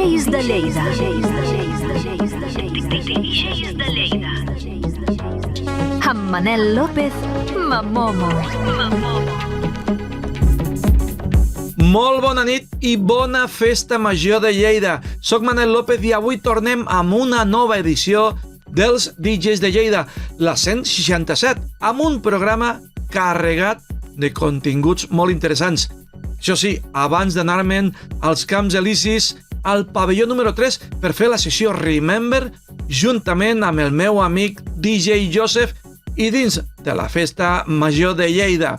DJs de Lleida. Amb Manel López, Mamomo. Molt bona nit i bona festa major de Lleida. Soc Manel López i avui tornem amb una nova edició dels DJs de Lleida, la 167, amb un programa carregat de continguts molt interessants. Això sí, abans d'anar-me'n als Camps Elisis, al pavelló número 3 per fer la sessió Remember, juntament amb el meu amic DJ Joseph i dins de la festa major de Lleida.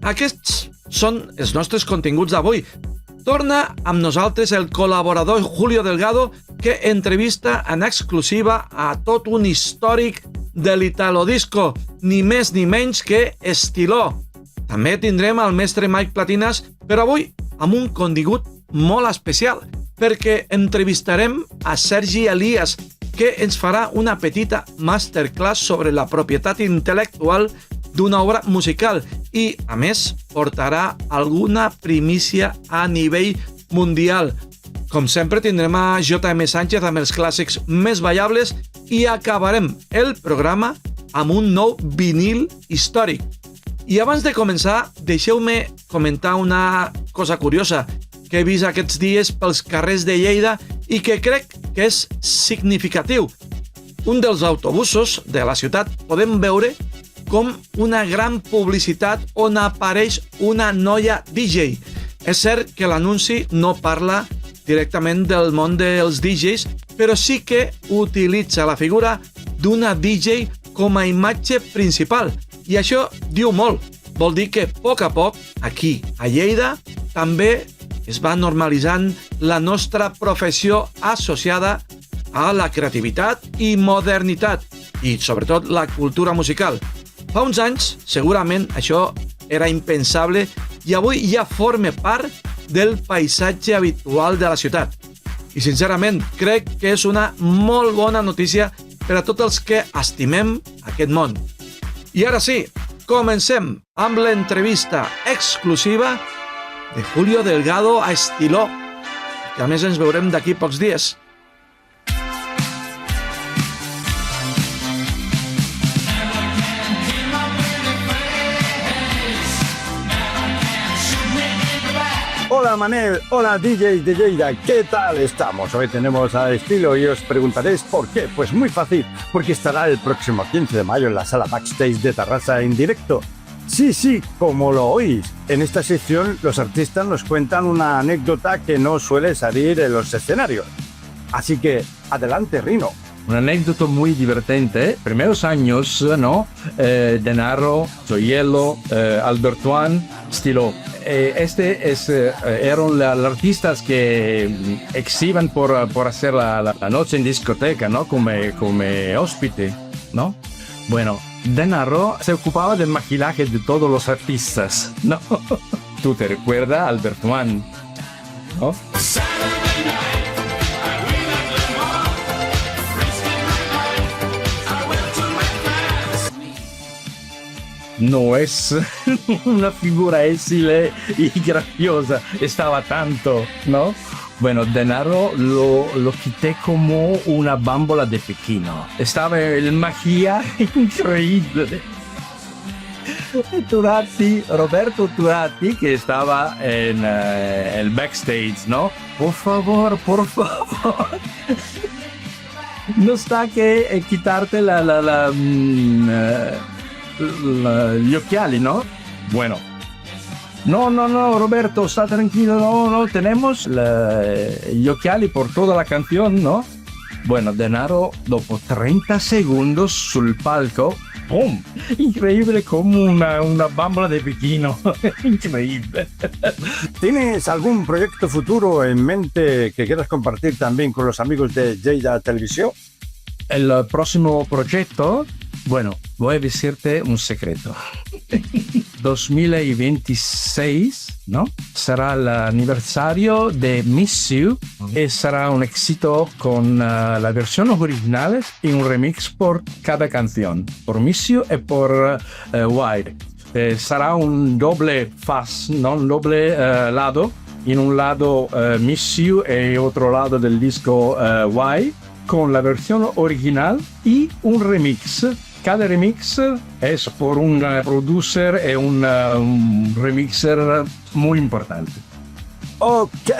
Aquests són els nostres continguts d'avui. Torna amb nosaltres el col·laborador Julio Delgado, que entrevista en exclusiva a tot un històric de l'Italodisco, ni més ni menys que Estiló. També tindrem el mestre Mike Platinas, però avui amb un contingut molt especial, perquè entrevistarem a Sergi Elias, que ens farà una petita masterclass sobre la propietat intel·lectual d'una obra musical i, a més, portarà alguna primícia a nivell mundial. Com sempre, tindrem a J.M. Sánchez amb els clàssics més ballables i acabarem el programa amb un nou vinil històric. I abans de començar, deixeu-me comentar una cosa curiosa que he vist aquests dies pels carrers de Lleida i que crec que és significatiu. Un dels autobusos de la ciutat podem veure com una gran publicitat on apareix una noia DJ. És cert que l'anunci no parla directament del món dels DJs, però sí que utilitza la figura d'una DJ com a imatge principal. I això diu molt. Vol dir que, a poc, aquí, a Lleida, també es va normalitzant la nostra professió associada a la creativitat i modernitat, i sobretot la cultura musical. Fa uns anys, segurament, això era impensable i avui ja forma part del paisatge habitual de la ciutat. I, sincerament, crec que és una molt bona notícia per a tots els que estimem aquest món. I ara sí, comencem amb l'entrevista exclusiva de Julio Delgado a Estiló, que a més ens veurem d'aquí pocs dies. Hola Manel, hola DJs de Lleida, ¿qué tal estamos? Hoy tenemos a Estilo y os preguntaréis ¿por qué? Pues muy fácil, porque estará el próximo 15 de mayo en la sala Backstage de Tarrasa en directo. Sí, como lo oís. En esta sección los artistas nos cuentan una anécdota que no suele salir en los escenarios. Así que, adelante Rino. Un anécdota muy divertente. Primeros años, ¿no? Denaro, Gioiello, Albertuan, Estiló. Eran los artistas que exhiben por hacer la noche en discoteca, ¿no? Como hóspede, ¿no? Bueno, Denaro se ocupaba del maquillaje de todos los artistas, ¿no? ¿Tú te recuerdas, Albertuan? ¿No? No es una figura ésil y graciosa, estaba tanto, ¿no? Bueno, Denaro lo quité como una bambola de Pekino. Estaba el maquillaje increíble. Roberto Turati, que estaba en el backstage, ¿no? Por favor. No está que quitarte gli occhiali, ¿no? Bueno. No, Roberto, está tranquilo, no, tenemos gli occhiali por toda la canción, ¿no? Bueno, Denaro, dopo 30 segundos sul palco, ¡pum! Increíble como una bambola de Pekino. Increíble. ¿Tienes algún proyecto futuro en mente que quieras compartir también con los amigos de Lleida Televisión? El próximo proyecto, bueno, voy a decirte un secreto. 2026, ¿no? Será el aniversario de Miss You y será un éxito con la versión original y un remix por cada canción, por Miss You y por Wide. Será un doble faz, ¿no? Un doble lado en un lado Miss You y otro lado del disco Why, con la versión original y un remix. Cada remix es por un producer y un remixer muy importante. Ok,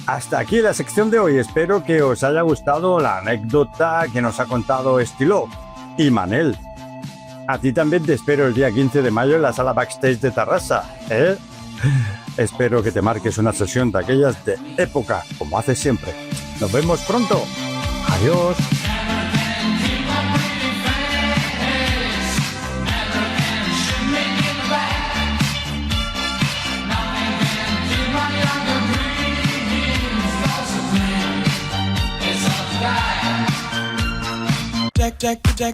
hasta aquí la sección de hoy. Espero que os haya gustado la anécdota que nos ha contado Estilo. Y Manel, a ti también te espero el día 15 de mayo en la sala Backstage de Tarrasa, ¿eh? Espero que te marques una sesión de aquellas de época, como haces siempre. Nos vemos pronto. Adiós.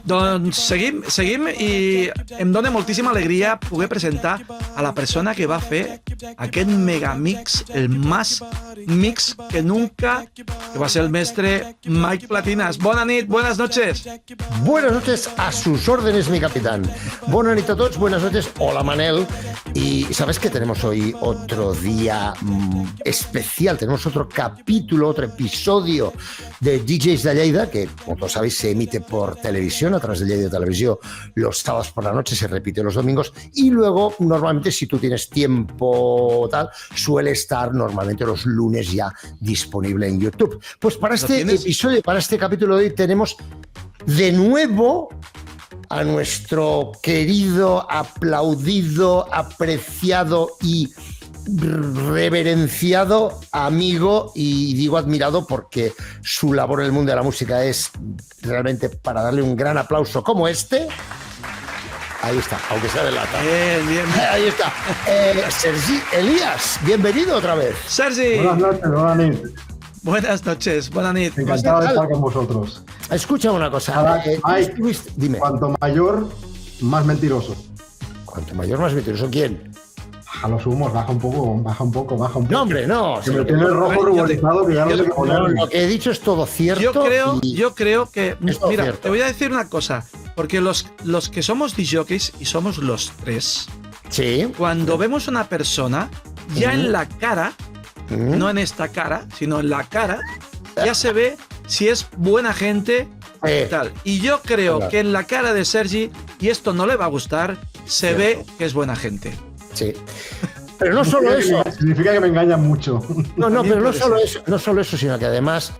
Doncs seguim i em dona moltíssima alegria poder presentar a la persona que va fer aquest megamix, el más mix que nunca, que va ser el mestre Mike Platinas. Bona nit, buenas noches. Buenas noches, a sus órdenes, mi capitán. Buenas noches a todos, buenas noches. Hola, Manel. Y ¿sabes que tenemos hoy otro día especial? Tenemos otro capítulo, otro episodio de DJs de Lleida, que, como todos sabéis, se emite por televisión, a través de Lleida Televisión, los sábados por la noche, se repite los domingos, y luego, normalmente, si tú tienes tiempo tal, suele estar normalmente los lunes ya disponible en YouTube. Pues para este episodio, para este capítulo de hoy, tenemos de nuevo a nuestro querido, aplaudido, apreciado y reverenciado amigo, y digo admirado porque su labor en el mundo de la música es realmente para darle un gran aplauso como este. Ahí está, aunque sea de lata. Bien. Ahí está. Sergi Elías, bienvenido otra vez. Sergi. Buenas noches, buenas nit. Buenas noches, buenas nit. Encantado de estar con vosotros. Escucha una cosa. Dime. Cuanto mayor, más mentiroso. Cuanto mayor, más mentiroso. ¿Quién? A los humos, baja un poco. No, hombre, no. Que me tiene el rojo ruborizado que ya no sé qué poner. Lo que he dicho es todo cierto. Yo creo que... Mira, cierto. te voy a decir una cosa. Porque los que somos disjockeys, y somos los tres, sí, cuando vemos una persona, ya en la cara, no en esta cara, sino en la cara, ya se ve si es buena gente y tal. Y yo creo que en la cara de Sergi, y esto no le va a gustar, se ve que es buena gente. Sí. Pero no solo eso. Significa que me engañan mucho. No, pero no solo eso, sino que además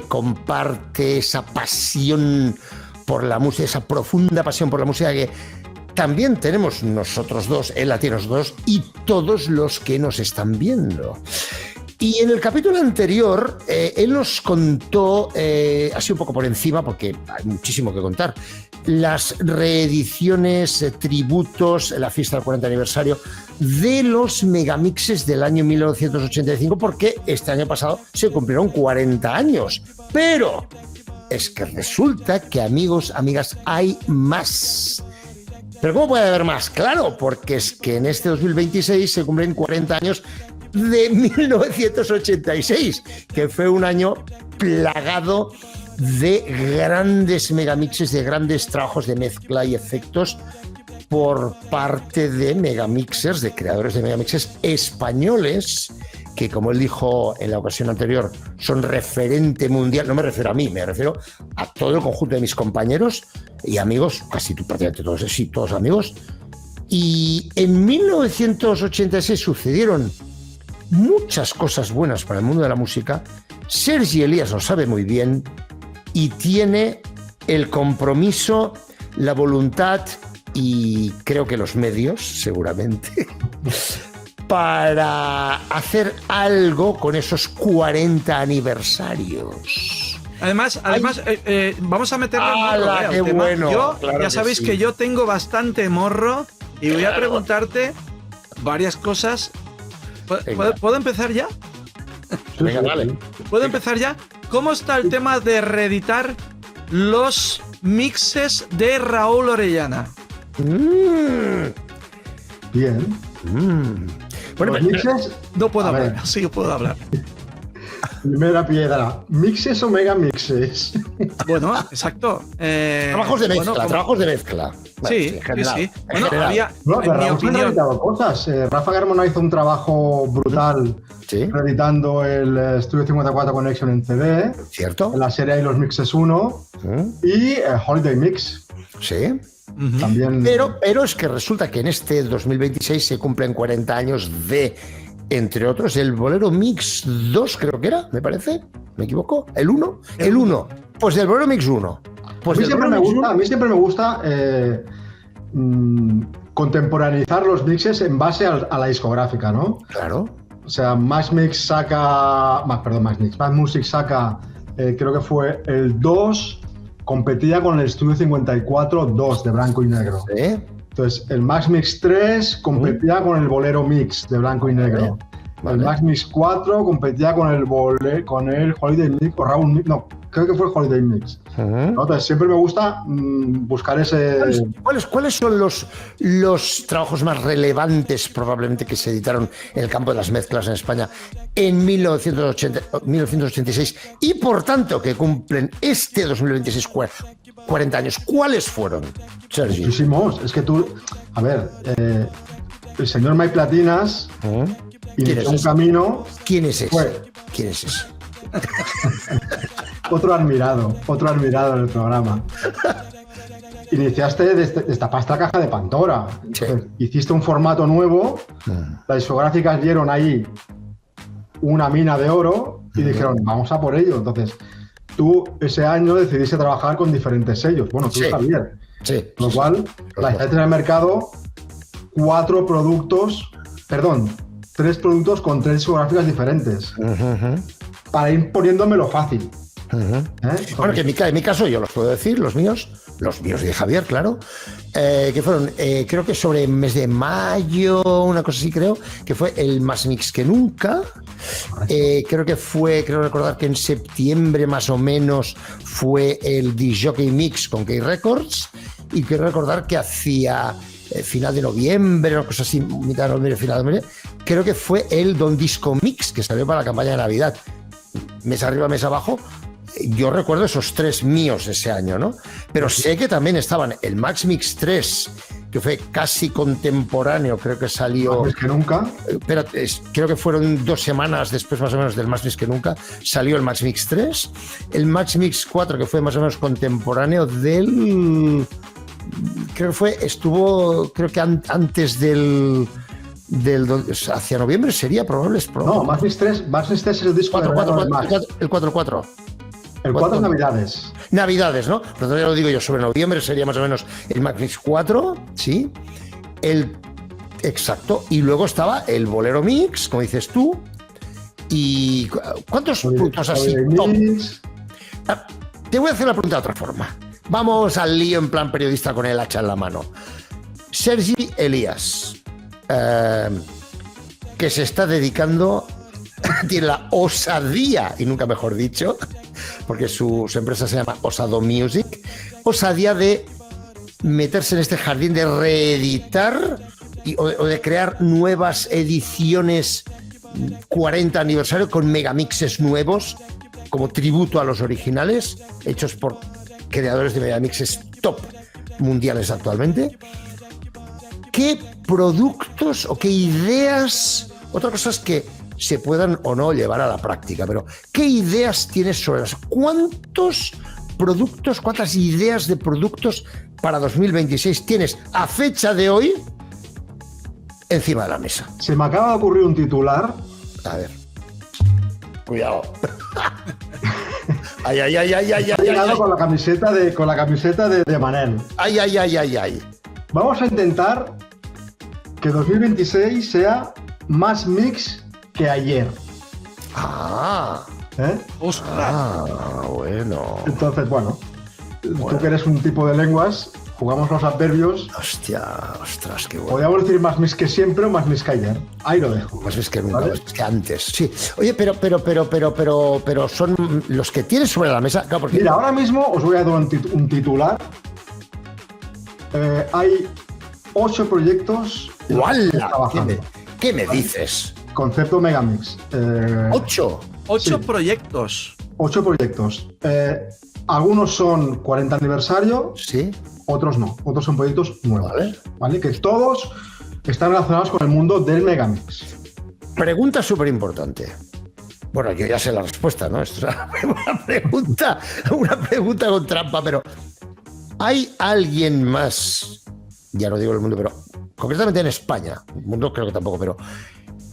comparte esa pasión por la música, esa profunda pasión por la música que también tenemos nosotros dos, él la tiene nosotros dos, y todos los que nos están viendo. Y en el capítulo anterior, él nos contó, así un poco por encima, porque hay muchísimo que contar, las reediciones, tributos, la fiesta del 40 aniversario de los megamixes del año 1985, porque este año pasado se cumplieron 40 años. Pero es que resulta que, amigos, amigas, hay más. ¿Pero cómo puede haber más? Claro, porque es que en este 2026 se cumplen 40 años de 1986, que fue un año plagado de grandes megamixes, de grandes trabajos de mezcla y efectos por parte de megamixers, de creadores de megamixes españoles, que, como él dijo en la ocasión anterior, son referente mundial. No me refiero a mí, me refiero a todo el conjunto de mis compañeros y amigos, casi prácticamente todos, sí, todos amigos. Y en 1986 sucedieron muchas cosas buenas para el mundo de la música. Sergi Elías lo sabe muy bien y tiene el compromiso, la voluntad y creo que los medios, seguramente, para hacer algo con esos 40 aniversarios. Además, vamos a meterle morro al qué tema. bueno, Yo, claro ya que sabéis sí. que yo tengo bastante morro y voy a preguntarte varias cosas. ¿Puedo empezar ya? Venga, dale. ¿Puedo empezar ya? ¿Cómo está el tema de reeditar los mixes de Raúl Orellana? Bien. Bueno, Los mixes, No puedo A hablar, ver. sí, yo puedo hablar. Primera piedra. ¿Mixes o megamixes? Bueno, exacto. Trabajos de mezcla, bueno, trabajos de mezcla. Sí, En general, sí. en Bueno, general. había, No, en mi Raúl se han opinión, reeditado cosas. Rafa Carmona hizo un trabajo brutal Sí, reeditando el Studio 54 Connection en CD, ¿cierto? en la serie hay los Mixes 1 y Holiday Mix. Sí. ujú, También. Pero es que resulta que en este 2026 se cumplen 40 años de, entre otros, el Bolero Mix 2, creo que era, me parece. ¿Me equivoco? ¿El 1? El 1. Pues del Bolero Mix 1. Pues a mí del siempre Bolero me Mix gusta, a mí siempre me gusta contemporaneizar los mixes en base a la discográfica, ¿no? 1. Claro. O sea, Max Music saca, creo que fue el 2, competía con el Studio 54 2 de blanco y negro. ¿Sí? Entonces, el Max Mix 3 competía con el Bolero Mix de blanco y negro. Vale. El Max Mix 4 competía con el Holiday Mix o Raúl Mix, no, creo que fue el Holiday Mix. ¿No? Entonces, siempre me gusta buscar ese... ¿Cuáles son los trabajos más relevantes probablemente que se editaron en el campo de las mezclas en España en 1986 y por tanto que cumplen este 2026 40 años? ¿Cuáles fueron, Sergi? Muchísimos. Es que tú... A ver, el señor Mike Platinas ¿Quién inició es un ese? camino... ¿Quién es ese? Fue. ¿Quién es ese? Otro admirado en el programa. Iniciaste destapaste la caja de Pandora. Sí. Entonces, hiciste un formato nuevo, las discográficas vieron ahí una mina de oro y dijeron, vamos a por ello. Entonces, tú ese año decidiste trabajar con diferentes sellos. Bueno, tú, Sí. Javier. Sí. Con lo cual, lanzaste en el mercado 3 productos con 3 discográficas diferentes. Para ir poniéndomelo fácil. Bueno, que en mi caso yo los puedo decir, los míos de Javier, claro, que fueron, creo que sobre el mes de mayo, una cosa así creo, que fue el Más Mix que Nunca. Creo recordar que en septiembre más o menos fue el Disc-Jockey Mix con Key Records, y quiero recordar que hacia final de noviembre, una cosa así, mitad de noviembre, final de noviembre, creo que fue el Don Disco Mix que salió para la campaña de Navidad. Mes arriba, mes abajo. Yo recuerdo esos 3 míos ese año, ¿no? Pero sé que también estaban el Max Mix 3, que fue casi contemporáneo, creo que salió... Más que nunca. Pero creo que fueron 2 semanas después más o menos del Max Mix que Nunca, salió el Max Mix 3. El Max Mix 4, que fue más o menos contemporáneo del... Creo que antes del hacia noviembre sería probable. No, Max Mix 3 es el disco de verano del Max. El 4-4. El 4 es Navidades. Navidades, ¿no? Pero todavía lo digo yo, sobre noviembre sería más o menos el Max Mix 4, ¿sí? Exacto. Y luego estaba el Bolero Mix, como dices tú. ¿Y cuántos puntos así? Top? Te voy a hacer la pregunta de otra forma. Vamos al lío en plan periodista con el hacha en la mano. Sergi Elías, que se está dedicando, tiene la osadía, y nunca mejor dicho, porque su empresa se llama Osado Music, osadía de meterse en este jardín de reeditar o de crear nuevas ediciones 40 aniversario con megamixes nuevos como tributo a los originales hechos por creadores de megamixes top mundiales actualmente. ¿Qué productos o qué ideas? Otra cosa es que se puedan o no llevar a la práctica, pero ¿qué ideas tienes sobre las? ¿Cuántos productos, cuántas ideas de productos para 2026 tienes a fecha de hoy encima de la mesa? Se me acaba de ocurrir un titular. A ver. Cuidado. Ay, ay, ay, ay, ay, ay, ay, Con la camiseta de Manel. ay, ay, ay, ay, ay. Vamos a intentar que 2026 sea más mix que ayer. Ah, bueno. Entonces, bueno, tú que eres un tipo de lenguas, jugamos los adverbios. Hostia, ostras, qué bueno. Podríamos decir más mix que siempre o más mix que ayer. Ahí lo dejo. Más es que nunca, ¿Vale? más es que antes. Sí. Oye, pero son los que tienes sobre la mesa. Claro, porque Mira, ahora mismo os voy a dar un titular. Hay 8 proyectos ¡Uala! trabajando. ¿Qué me dices? Concepto Megamix. 8. 8 Sí. proyectos. 8 proyectos. Algunos son 40 aniversario, Sí, otros no. Otros son proyectos nuevos. Vale. ¿Vale? Que todos están relacionados con el mundo del Megamix. pregunta súper importante. Bueno, yo ya sé la respuesta, ¿no? Esto es una pregunta con trampa, pero ¿hay alguien más, ya no digo el mundo, pero concretamente en España, el mundo creo que tampoco, pero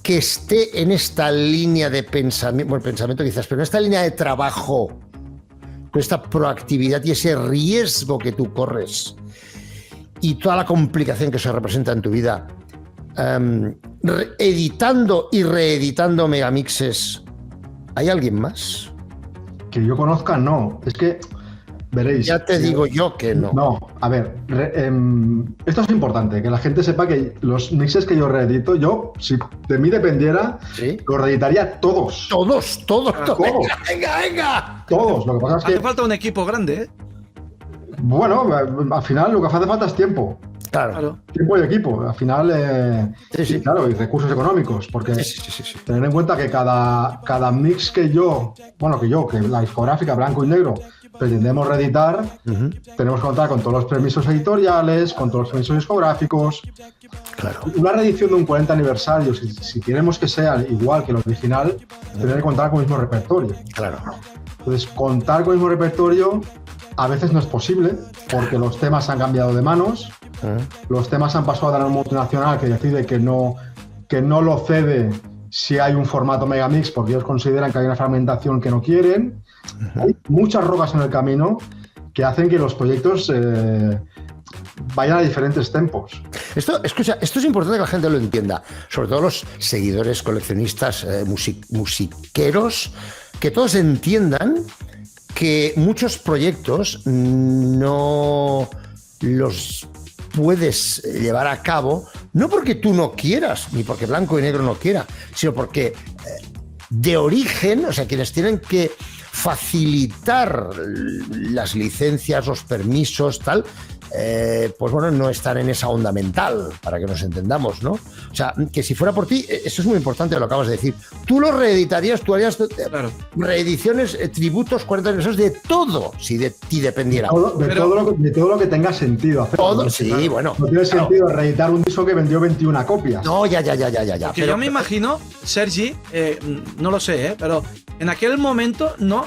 que esté en esta línea de pensamiento, bueno, pensamiento quizás, pero en esta línea de trabajo, con esta proactividad y ese riesgo que tú corres y toda la complicación que se representa en tu vida, editando y reeditando megamixes? ¿Hay alguien más? Que yo conozca, no. Es que, veréis. Ya te digo yo que no. No, a ver, esto es importante, que la gente sepa que los mixes que yo reedito, yo, si de mí dependiera, ¿Sí? los reeditaría todos. Todos. todos. Venga. Todos. Lo que pasa es Hace que, falta un equipo grande, ¿eh? bueno, al final lo que hace falta es tiempo. Claro. Claro. Tiempo y equipo. Al final, Sí, sí. claro, y recursos económicos, porque Sí. tener en cuenta que cada mix que que la discográfica blanco y negro pretendemos reeditar, Ujú. tenemos que contar con todos los permisos editoriales, con todos los permisos discográficos. Claro. Una reedición de un 40 aniversario, si queremos que sea igual que el original, tener que contar con el mismo repertorio. Claro. Entonces, contar con el mismo repertorio a veces no es posible, porque los temas han cambiado de manos, los temas han pasado a dar a una multinacional que decide que no lo cede si hay un formato megamix, porque ellos consideran que hay una fragmentación que no quieren. Hay muchas rocas en el camino que hacen que los proyectos vayan a diferentes tempos. Escucha, esto es importante que la gente lo entienda, sobre todo los seguidores, coleccionistas, musiqueros, que todos entiendan que muchos proyectos no los puedes llevar a cabo, no porque tú no quieras, ni porque Blanco y Negro no quiera, sino porque de origen, o sea, quienes tienen que facilitar las licencias, los permisos, tal, pues bueno, no están en esa onda mental, para que nos entendamos, ¿no? O sea, que si fuera por ti, eso es muy importante lo que acabas de decir. Tú lo reeditarías, tú harías Claro. reediciones, tributos, 40 aniversarios, de todo, si de ti dependiera. De todo lo que tenga sentido hacer. Todo, sí, bueno. No tiene claro. sentido reeditar un disco que vendió 21 copias. No, ya. Que pero- yo me imagino, Sergi, no lo sé, pero en aquel momento no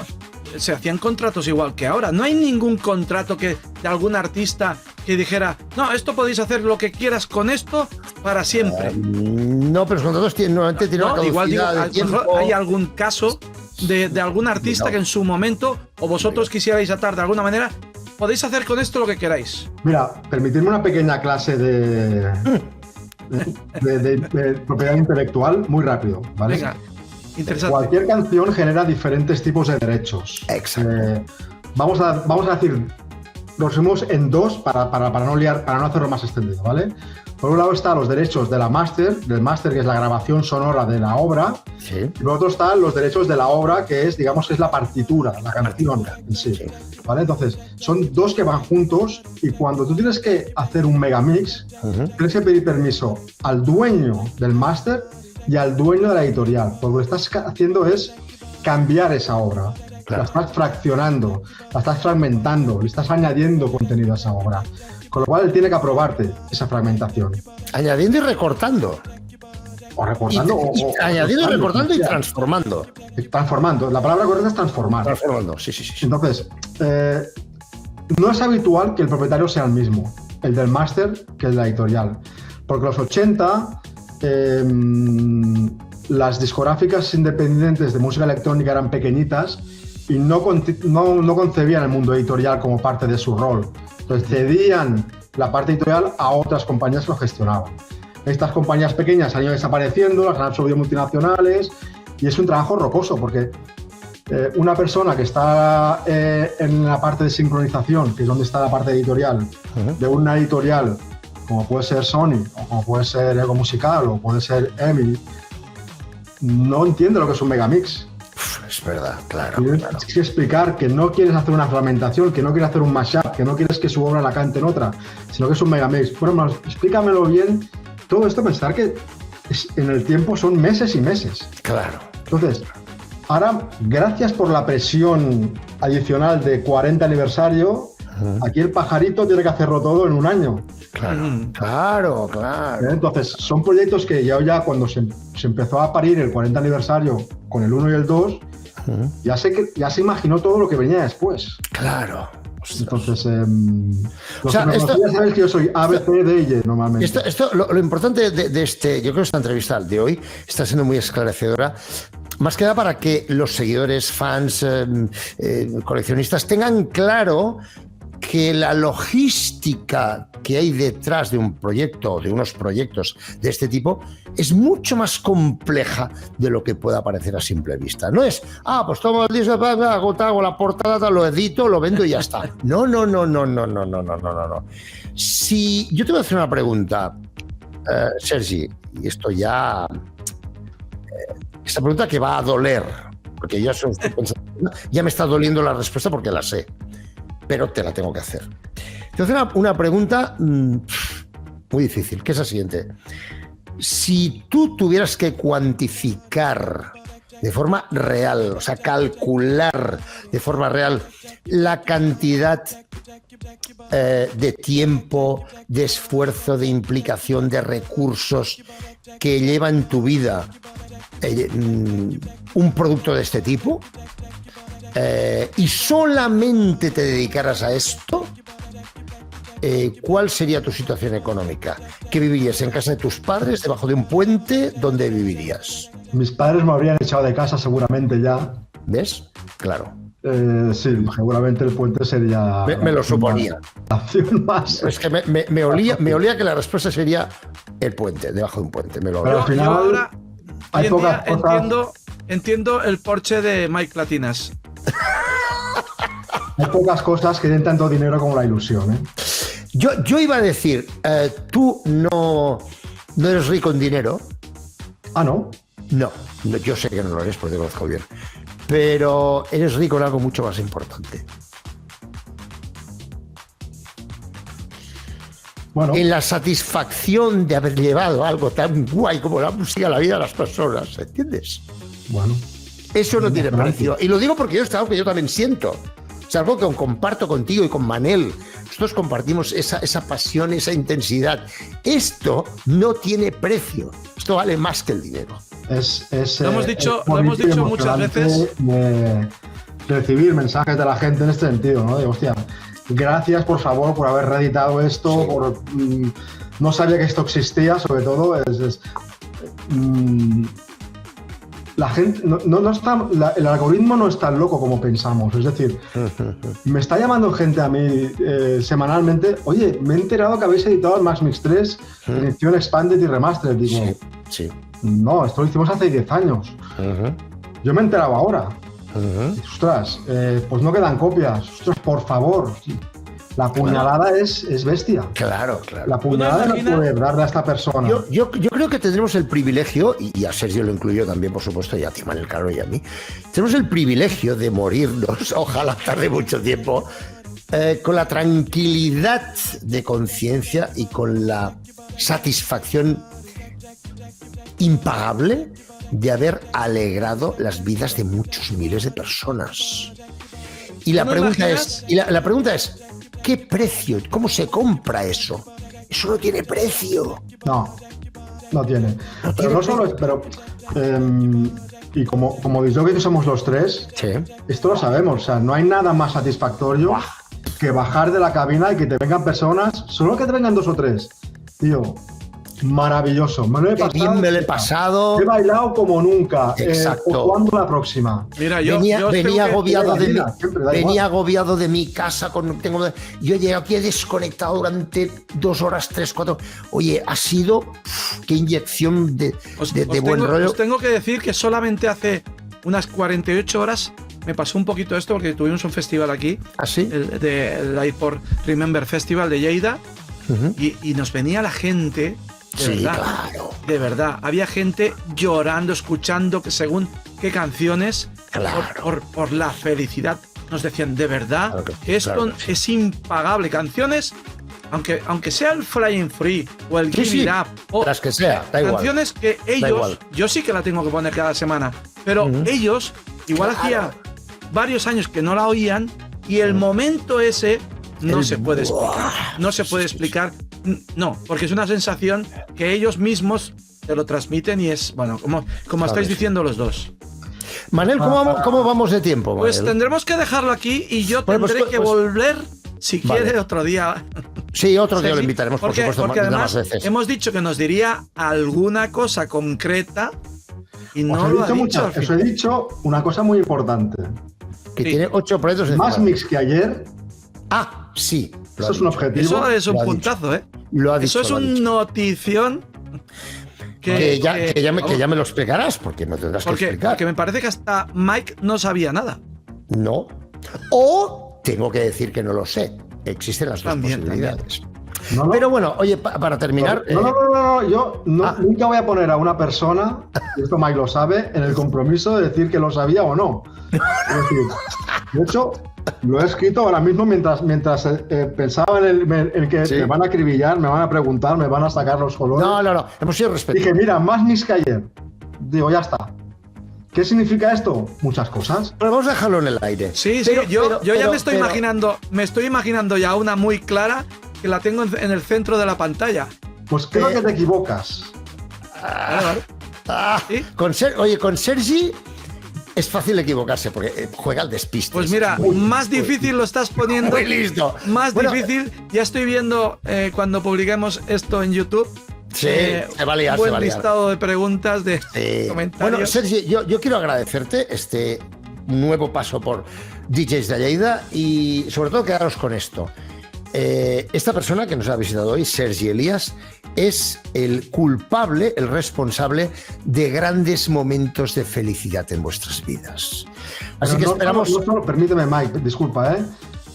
se hacían contratos igual que ahora. No hay ningún contrato de algún artista que dijera, no, esto podéis hacer lo que quieras con esto para siempre. No, pero los contratos normalmente tienen una No, igual digo, caducidad a de lo mejor tiempo. hay algún caso de algún artista No. que en su momento, o vosotros quisierais atar de alguna manera, podéis hacer con esto lo que queráis. Mira, permitidme una pequeña clase de propiedad intelectual muy rápido, ¿vale? Venga, interesante. Cualquier canción genera diferentes tipos de derechos. Exacto. Vamos a decir, los resumimos en dos para no liar, para no hacerlo más extendido, ¿vale? Por un lado están los derechos de la del máster, que es la grabación sonora de la obra, Sí. y por otro están los derechos de la obra, que es, digamos, es la partitura, la canción en sí. ¿Vale? Entonces, son dos que van juntos, y cuando tú tienes que hacer un megamix, tienes que pedir permiso al dueño del máster y al dueño de la editorial, porque lo que estás haciendo es cambiar esa obra. Claro. La estás fraccionando, la estás fragmentando, le estás añadiendo contenido a esa obra. Con lo cual él tiene que aprobarte esa fragmentación. Añadiendo y recortando. O recortando. Añadiendo y recortando y sea. transformando. Transformando. La palabra correcta es transformar. Transformando, sí. Entonces, no es habitual que el propietario sea el mismo, el del máster, que el de la editorial. Porque los 80, las discográficas independientes de música electrónica eran pequeñitas y no concebían el mundo editorial como parte de su rol. Entonces cedían la parte editorial a otras compañías que lo gestionaban. Estas compañías pequeñas han ido desapareciendo, las han absorbido multinacionales y es un trabajo rocoso porque una persona que está en la parte de sincronización, que es donde está la parte editorial, de una editorial como puede ser Sony, o como puede ser Ego Musical, o puede ser EMI, no entiende lo que es un megamix. Es verdad, claro. Tienes que explicar que no quieres hacer una fragmentación, que no quieres hacer un mashup, que no quieres que su obra la cante en otra, sino que es un megamix. Bueno, explícamelo bien. Todo esto pensar que en el tiempo son meses y meses. Claro. Entonces, ahora, gracias por la presión adicional de 40 aniversario, aquí el pajarito tiene que hacerlo todo en un año. Claro. Entonces, son proyectos que ya cuando se empezó a parir el 40 aniversario con el 1 y el 2, ya se imaginó todo lo que venía después. Claro. Entonces, O sea, ya sabes que yo soy A, B, C, D y E normalmente. Lo importante de este, yo creo que esta entrevista de hoy está siendo muy esclarecedora. Más que nada para que los seguidores, fans, coleccionistas tengan claro que la logística que hay detrás de un proyecto o de unos proyectos de este tipo es mucho más compleja de lo que pueda parecer a simple vista. No es, pues tomo el disco, hago la portada, lo edito, lo vendo y ya está. No. Si yo te voy a hacer una pregunta, Sergi, y esto ya... esta pregunta que va a doler, porque ya me está doliendo la respuesta porque la sé, pero te la tengo que hacer. Te voy a hacer una pregunta muy difícil, que es la siguiente. Si tú tuvieras que cuantificar de forma real, o sea, calcular de forma real la cantidad de tiempo, de esfuerzo, de implicación, de recursos que lleva en tu vida un producto de este tipo, y solamente te dedicaras a esto, ¿cuál sería tu situación económica? ¿Qué vivirías? ¿En casa de tus padres? ¿Debajo de un puente? ¿Dónde vivirías? Mis padres me habrían echado de casa seguramente ya. ¿Ves? Claro. Sí, seguramente el puente sería... Me lo suponía. La opción más. Es que me olía que la respuesta sería el puente, debajo de un puente. Me lo olía. Pero al final, yo ahora hay pocas cosas... entiendo el Porsche de Mike Latinas. Hay pocas cosas que den tanto dinero como la ilusión, ¿eh? Yo iba a decir, tú no eres rico en dinero. Ah, ¿no? No, yo sé que no lo eres porque te conozco bien. Pero eres rico en algo mucho más importante. Bueno. En la satisfacción de haber llevado algo tan guay como la música a la vida de las personas, ¿entiendes? Bueno. Eso no tiene precio. Y lo digo porque es algo que yo también siento. Es algo que comparto contigo y con Manel. Nosotros compartimos esa pasión, esa intensidad. Esto no tiene precio. Esto vale más que el dinero. Lo hemos dicho muchas veces. Recibir mensajes de la gente en este sentido, ¿no? De hostia, gracias por favor por haber reeditado esto. Sí. No sabía que esto existía, sobre todo. La gente no está, el algoritmo no es tan loco como pensamos. Es decir, me está llamando gente a mí semanalmente. Oye, me he enterado que habéis editado el Max Mix 3 en edición Expanded y Remastered. Digo, sí. No, esto lo hicimos hace 10 años. Yo me he enterado ahora. Ostras, pues no quedan copias. Ostras, por favor. La puñalada es bestia. Claro. La puñalada no puede darle a esta persona. Yo creo que tendremos el privilegio, y a Sergio lo incluyo también, por supuesto, y a ti, Manel, Caro, y a mí, tenemos el privilegio de morirnos, ojalá tarde mucho tiempo, con la tranquilidad de conciencia y con la satisfacción impagable de haber alegrado las vidas de muchos miles de personas. Y la pregunta es, ¿qué precio? ¿Cómo se compra eso? Eso no tiene precio. No tiene. Pero no solo es, y como digo que somos los tres, sí. Esto lo sabemos. O sea, no hay nada más satisfactorio que bajar de la cabina y que te vengan personas, solo que te vengan 2 o 3. Tío, maravilloso. Me lo he pasado. He bailado como nunca. Exacto. ¿Cuándo la próxima? Mira, venía agobiado de mi casa. Yo he llegado aquí, he desconectado durante 2 horas, 3, 4. Oye, ha sido qué inyección de buen rollo. Os tengo que decir que solamente hace unas 48 horas me pasó un poquito esto porque tuvimos un festival aquí. ¿Ah, sí? El iPod Remember Festival de Lleida. Y nos venía la gente. De verdad, había gente llorando, escuchando que según qué canciones, por la felicidad, nos decían, de verdad, esto es impagable. Canciones, aunque sea el Flying Free o el Give It Up, o las que sea, da canciones igual. Que ellos, yo sí que la tengo que poner cada semana, pero ellos Igual hacía varios años que no la oían y el momento ese no se puede explicar. No se puede explicar. No, porque es una sensación que ellos mismos te lo transmiten y es, bueno, como estáis diciendo los dos. Manel, ¿cómo vamos de tiempo, Manel? Pues tendremos que dejarlo aquí y yo Bueno, tendré pues, que volver, si vale. quiere, otro día. Sí, otro día lo Sergi, invitaremos, por supuesto, porque más además veces. hemos dicho que nos diría alguna cosa concreta y no Os he lo ha dicho dicho. mucho, al os he final. dicho una cosa muy importante. Que Sí. tiene 8 proyectos encima. Más mix que ayer, Ah, sí. lo eso ha es un dicho. objetivo. Eso es un Lo ha puntazo, ¿eh? Lo ha Eso dicho, es lo ha un dicho. notición Que ya me lo explicarás, porque me tendrás que explicar. porque me parece que hasta Mike no sabía nada. No. O tengo que decir que no lo sé. Existen las dos También, posibilidades. No, no. Pero bueno, oye, para terminar. No, yo nunca voy a poner a una persona, y esto Mike lo sabe, en el compromiso de decir que lo sabía o no. Es decir, de hecho, lo he escrito ahora mismo mientras pensaba en el que Sí. me van a acribillar, me van a preguntar, me van a sacar los colores. No. Hemos sido respetuosos. Dije, mira, más mix que ayer. Digo, ya está. ¿Qué significa esto? Muchas cosas. Pero vamos a dejarlo en el aire. Sí, Pero- sí, yo ya pero- me estoy imaginando ya una muy clara que la tengo en el centro de la pantalla. Pues creo que te equivocas. Ah, ¿Sí? con Sergi es fácil equivocarse porque juega al despiste. Pues mira, más difícil lo estás poniendo. Muy listo. Más Bueno, difícil. Ya estoy viendo cuando publiquemos esto en YouTube. Sí, se va a liar, un buen se va a liar. listado de preguntas, de Sí. comentarios. Bueno, Sergi, yo quiero agradecerte este nuevo paso por DJs de Lleida y sobre todo quedaros con esto. Esta persona que nos ha visitado hoy, Sergi Elías, es el culpable, el responsable de grandes momentos de felicidad en vuestras vidas. Así Pero que no esperamos... solo- permíteme, Mike, disculpa, ¿eh?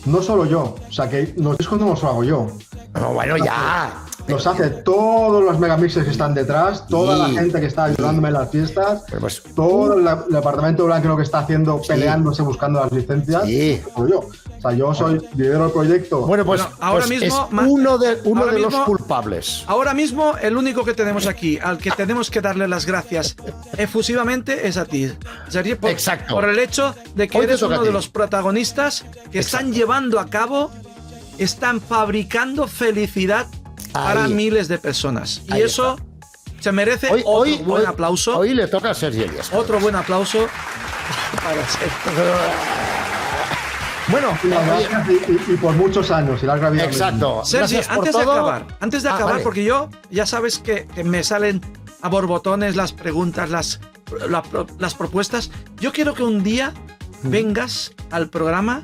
No solo yo. O sea, que los discos no los hago yo. No, bueno, ya. Los hace todos los megamixes que están detrás, toda Sí. la gente que está ayudándome en las fiestas, Pero pues, todo el departamento blanco que está haciendo, peleándose, buscando las licencias. Sí. Soy yo. O sea, yo soy lidero del proyecto. bueno, pues, Bueno, ahora pues mismo, es uno de ahora los mismo- culpables. Ahora mismo, el único que tenemos aquí, al que tenemos que darle las gracias efusivamente, es a ti, Sergi, Exacto. por el hecho de que Hoy te eres toca a uno de ti. los protagonistas que están llevando a cabo, están fabricando felicidad para Ahí. miles de personas. Y Ahí eso se merece otro buen aplauso. Hoy le toca a Sergi Elías. Otro buen aplauso para Sergi. Bueno, Y las gracias y por muchos años. Y las gracias. exacto. Sergi, Gracias por antes de todo. acabar, Vale. porque yo ya sabes que me salen a borbotones las preguntas, las propuestas. Yo quiero que un día vengas al programa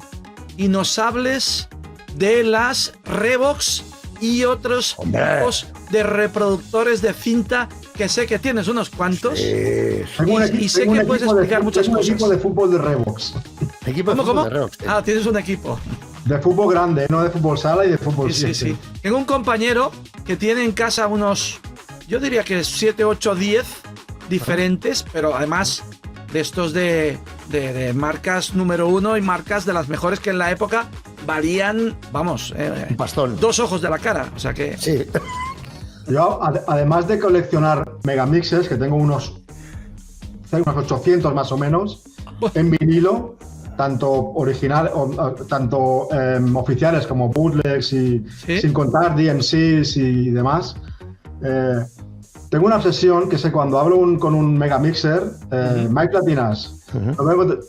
y nos hables de las Revox y otros Hombre. tipos de reproductores de cinta, que sé que tienes unos cuantos. Tengo un Y sé tengo un que puedes equipo de explicar fu- muchas tengo un cosas. equipo de fútbol de Revox. Equipo de ¿Cómo, fútbol cómo? de Revox. Ah, tienes un equipo. De fútbol grande, no de fútbol sala y de fútbol Sí, sí, 7. sí. Tengo un compañero que tiene en casa unos, yo diría que 7, 8, 10 diferentes, pero además de estos de marcas número 1 y marcas de las mejores que en la época valían, vamos, Un pastón. 2 ojos de la cara. O sea que Sí. Yo, además de coleccionar megamixes, que tengo unos 800 más o menos, en vinilo, tanto original, tanto oficiales como bootlegs y Sí. sin contar DMCs y demás. Tengo una obsesión que sé cuando hablo con un megamixer, Mike Latinas,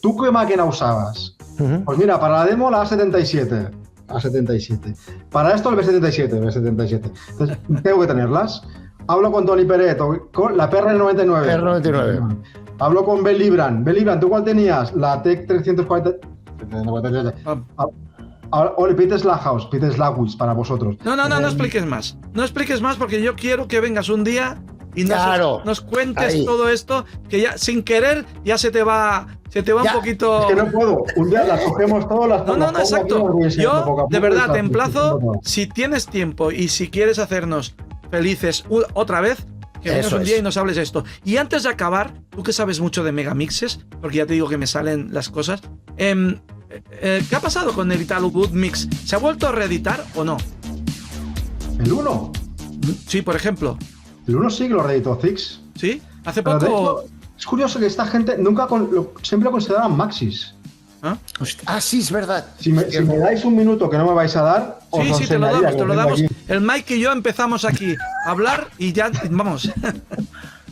¿tú qué máquina usabas? Pues mira, para la demo la A77. A77. Para esto el B77. Entonces, tengo que tenerlas. Hablo con Tony Peret, con la PR99. PR99. Hablo con Ben Libran. Ben Libran, ¿tú cuál tenías? La TEC 340. Ahora, Peter Slaghouse, Peter Slagwitz para vosotros. no expliques más. No expliques más porque yo quiero que vengas un día y Claro. nos cuentes Ahí. todo esto, que ya sin querer ya se te va Ya. un poquito. Es que no puedo. Un día las cogemos todas, las No, las pongo exacto. aquí, las voy enseñando poco a Yo, de poco y verdad, las te emplazo, voy enseñando. si tienes tiempo y si quieres hacernos felices otra vez, que vengas Eso un día es. y nos hables de esto. Y antes de acabar, tú que sabes mucho de megamixes, porque ya te digo que me salen las cosas, ¿qué ha pasado con el Italo Good Mix? ¿Se ha vuelto a reeditar o no? El 1. Sí, por ejemplo. El 1 sí que lo reeditó Zix. ¿Sí? Hace Pero de poco... Es curioso que esta gente siempre lo consideran maxis. Ah, sí, es verdad. Si me dais un minuto que no me vais a dar, os Sí, te lo enseñaría, damos, te lo tengo damos. aquí. El Mike y yo empezamos aquí a hablar y ya, vamos.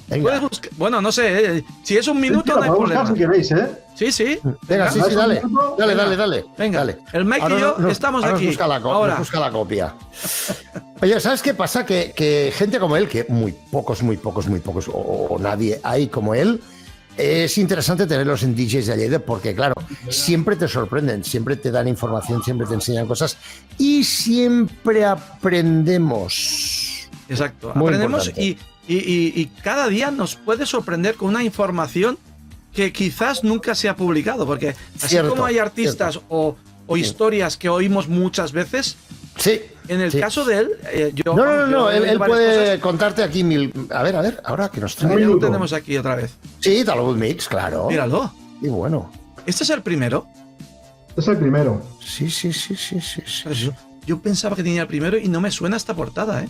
Venga, Puedes buscar- bueno, no sé, si es un minuto no hay Lo puedo buscar problema. si queréis, ¿eh? Sí. venga, sí, ¿Dais un dale. minuto? Dale. Venga, dale. el Mike Ahora y yo estamos ahora aquí. Nos busca Ahora. nos busca la copia. Oye, ¿sabes qué pasa? Que gente como él, que muy pocos, o nadie hay como él, es interesante tenerlos en DJs de Lleida porque, claro, siempre te sorprenden, siempre te dan información, siempre te enseñan cosas y siempre aprendemos. Exacto, Muy aprendemos importante. y cada día nos puede sorprender con una información que quizás nunca se ha publicado, porque así Cierto, como hay artistas o historias que oímos muchas veces, Sí. en el sí. caso de él, yo... No, yo he él oído varias puede cosas. contarte aquí mil... A ver, ahora que nos trae. Mira, lo minuto. tenemos aquí otra vez. Sí, Talbot Mix, claro. Míralo. Y bueno. ¿Este es el primero? Es el primero. Sí. Yo pensaba que tenía el primero y no me suena esta portada, ¿eh?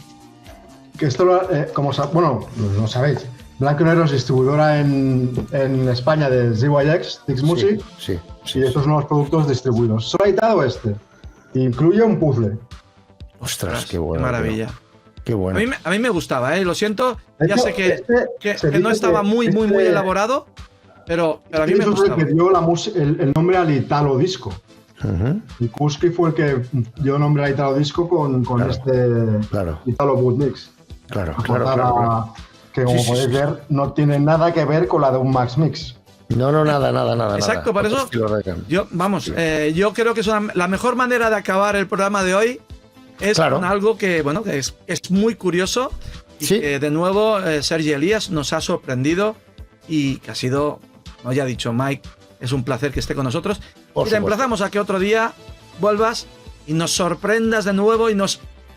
Que esto, bueno, lo sabéis. Blanco y Negro es distribuidora en España de ZYX, Dix Music, Sí. y estos son los productos distribuidos. Solo ha editado este. Incluye un puzzle. Ostras, qué bueno. Qué maravilla. tío. Qué bueno. A mí me gustaba, ¿eh? Lo siento, De ya hecho, sé que se no dice estaba que muy elaborado, pero a mí me Eso es el gustaba. que dio el nombre al Italo Disco. Ujú, Y Kuski fue el que dio nombre al Italo Disco con Claro, este claro. Italo Boot Mix. Claro. La portada, que como Sí, podéis sí. ver, no tiene nada que ver con la de un Max Mix. No, nada. Exacto, por Otro eso estilo radical. yo creo que la mejor manera de acabar el programa de hoy es Claro. con algo que, bueno, que es muy curioso y Sí. que de nuevo Sergi Elías nos ha sorprendido y que ha sido, como ya ha dicho Mike, es un placer que esté con nosotros. Por Y te supuesto. emplazamos a que otro día vuelvas y nos sorprendas de nuevo y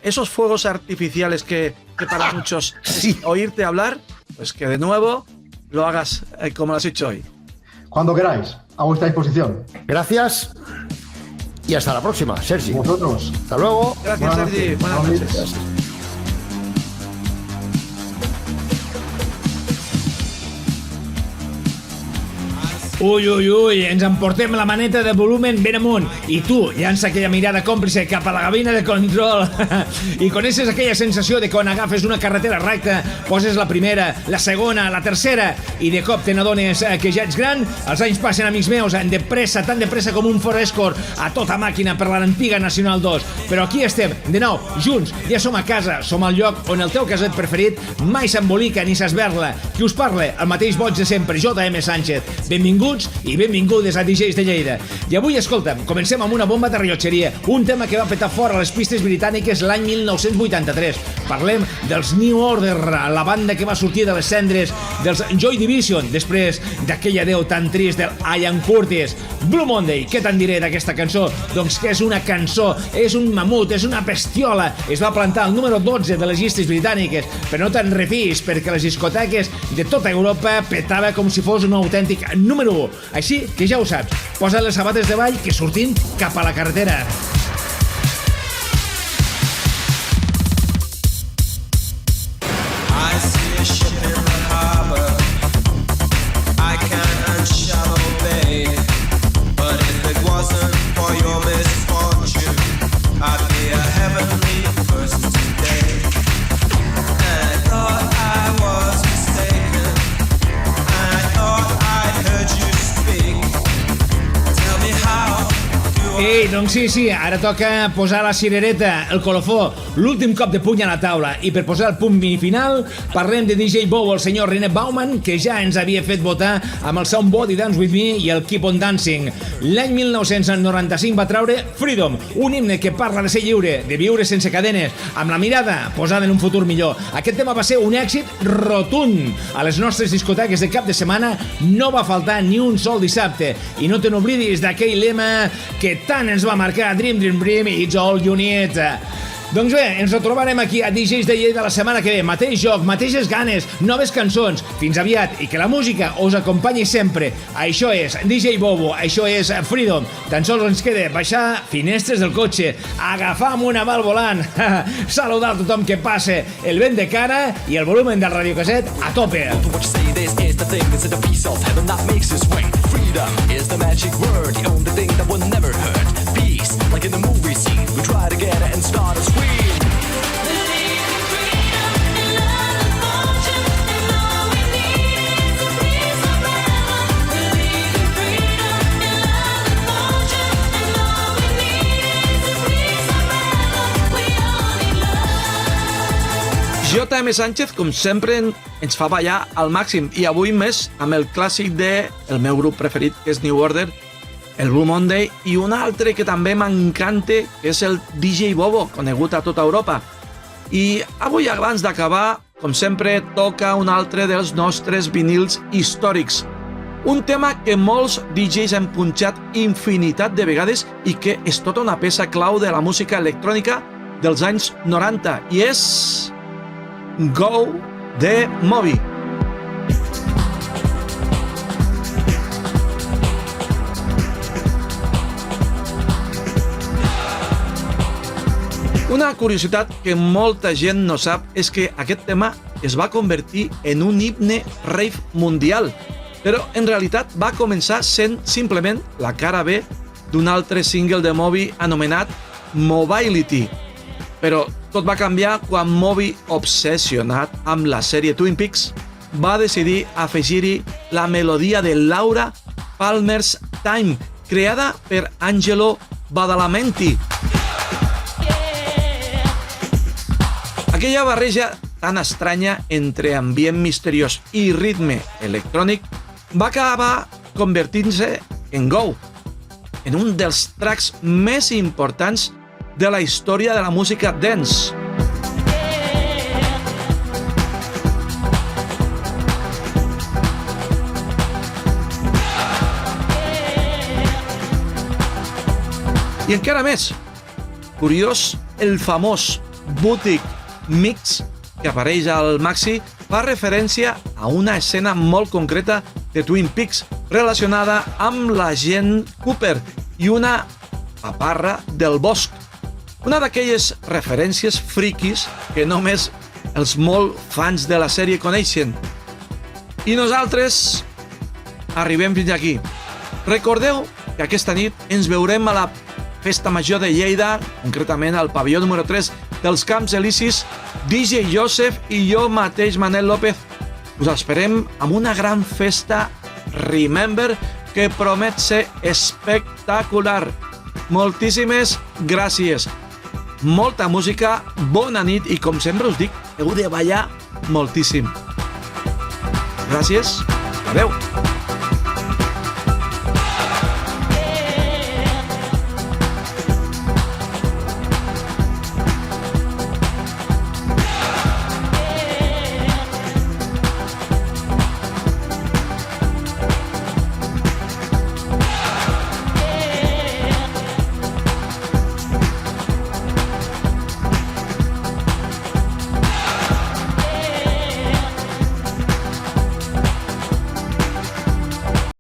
esos fuegos artificiales que para muchos Sí. es oírte hablar, pues que de nuevo lo hagas como lo has hecho hoy. Cuando queráis, a vuestra disposición. Gracias y hasta la próxima, Sergi. Vosotros. Hasta luego. Gracias, Buenas Sergi. noches. Buenas Buenas noches. noches. Ui, ens emportem la maneta de volumen ben amunt i tu llança aquella mirada còmplice cap a la gavina de control i coneixes aquella sensació de quan agafes una carretera recta, poses la primera, la segona, la tercera i de cop te n'adones que ja ets gran. Els anys passen, amics meus, de pressa, tan de pressa com un Ford Escort a tota màquina per l'antiga Nacional 2. Però aquí estem, de nou, junts, ja som a casa, som al lloc on el teu caset preferit mai s'embolica ni s'esberla. Qui us parla? El mateix boig de sempre, J.M. Sánchez. Benvinguts i benvingudes a DJs de Lleida. I avui, escolta'm, comencem amb una bomba de rellotgeria, un tema que va petar fora a les pistes britàniques l'any 1983. Parlem dels New Order, la banda que va sortir de les cendres dels Joy Division, després d'aquell adeu tan trist del Ian Curtis. Blue Monday, què te'n diré d'aquesta cançó? Doncs que és una cançó, és un mamut, és una bestiola. Es va plantar al número 12 de les llistes britàniques, però no te'n refis, perquè les discoteques de tota Europa petava com si fos un autèntic número 1. Així que ja ho saps, posa les sabates de ball que sortim cap a la carretera. I see a ship in the harbor. I can't shallow bay. But if it wasn't for your misfortune, I'd be a heavenly person today. And I thought I was mistaken. And I thought I heard you speak. Tell me how you are. Ei, doncs sí, ara toca posar la cirereta, el colofó, l'últim cop de puny a la taula. I per posar el punt final, parlem de DJ Bow, el senyor René Bauman, que ja ens havia fet votar amb el Somebody Dance With Me i el Keep On Dancing. L'any 1995 va traure Freedom, un himne que parla de ser lliure, de viure sense cadenes, amb la mirada posada en un futur millor. Aquest tema va ser un èxit rotund. A les nostres discoteques de cap de setmana no va faltar ni un sol dissabte. I no te n'oblidis d'aquell lema que tant ens va marcar Dream, It's All You Need. Doncs bé, ens retrobarem aquí a DJs de Lleida la setmana que ve. Mateix joc, mateixes ganes, noves cançons. Fins aviat i que la música us acompanyi sempre. Això és DJ Bobo, això és Freedom. Tan sols ens queda baixar finestres del cotxe, agafar amb una mà al volant, saludar a tothom que passe, el vent de cara i el volumen del radiocasset a tope. What you say, this is the thing, is it a piece of heaven that makes us swing? Freedom is the magic word, the only thing that will never hurt. Peace, like in the movie scene, we try to get it and start a scream. J.M. Sánchez, com sempre, ens fa ballar al màxim i avui més amb el clàssic del meu grup preferit, que és New Order, el Blue Monday, i un altre que també m'encanta, que és el DJ Bobo, conegut a tota Europa. I avui, abans d'acabar, com sempre, toca un altre dels nostres vinils històrics. Un tema que molts DJs han punxat infinitat de vegades i que és tota una peça clau de la música electrònica dels anys 90, i és Go de Moby. Una curiositat que molta gent no sap és que aquest tema es va convertir en un himne rave mundial, però en realitat va començar sent simplement la cara B d'un altre single de Moby anomenat Mobility. Però tot va canviar quan Moby, obsessionat amb la sèrie Twin Peaks, va decidir afegir-hi la melodia de Laura Palmer's Time, creada per Angelo Badalamenti. Aquella barreja tan estranya entre ambient misteriós i ritme electrònic va acabar convertint-se en Go, en un dels tracks més importants de la història de la música dance. I encara més, curiós, el famós Boutique Mix que apareix al Maxi fa referència a una escena molt concreta de Twin Peaks relacionada amb l'agent Cooper i una paparra del bosc. Una d'aquelles referències friquis que només els molt fans de la sèrie coneixen. I nosaltres arribem fins aquí. Recordeu que aquesta nit ens veurem a la Festa Major de Lleida, concretament al pavelló número 3 dels Camps Elisis, DJ Joseph i jo mateix, Manel López. Us esperem amb una gran festa Remember que promet ser espectacular. Moltíssimes gràcies. Molta música, bona nit i, com sempre us dic, heu de ballar moltíssim. Gràcies. Adeu.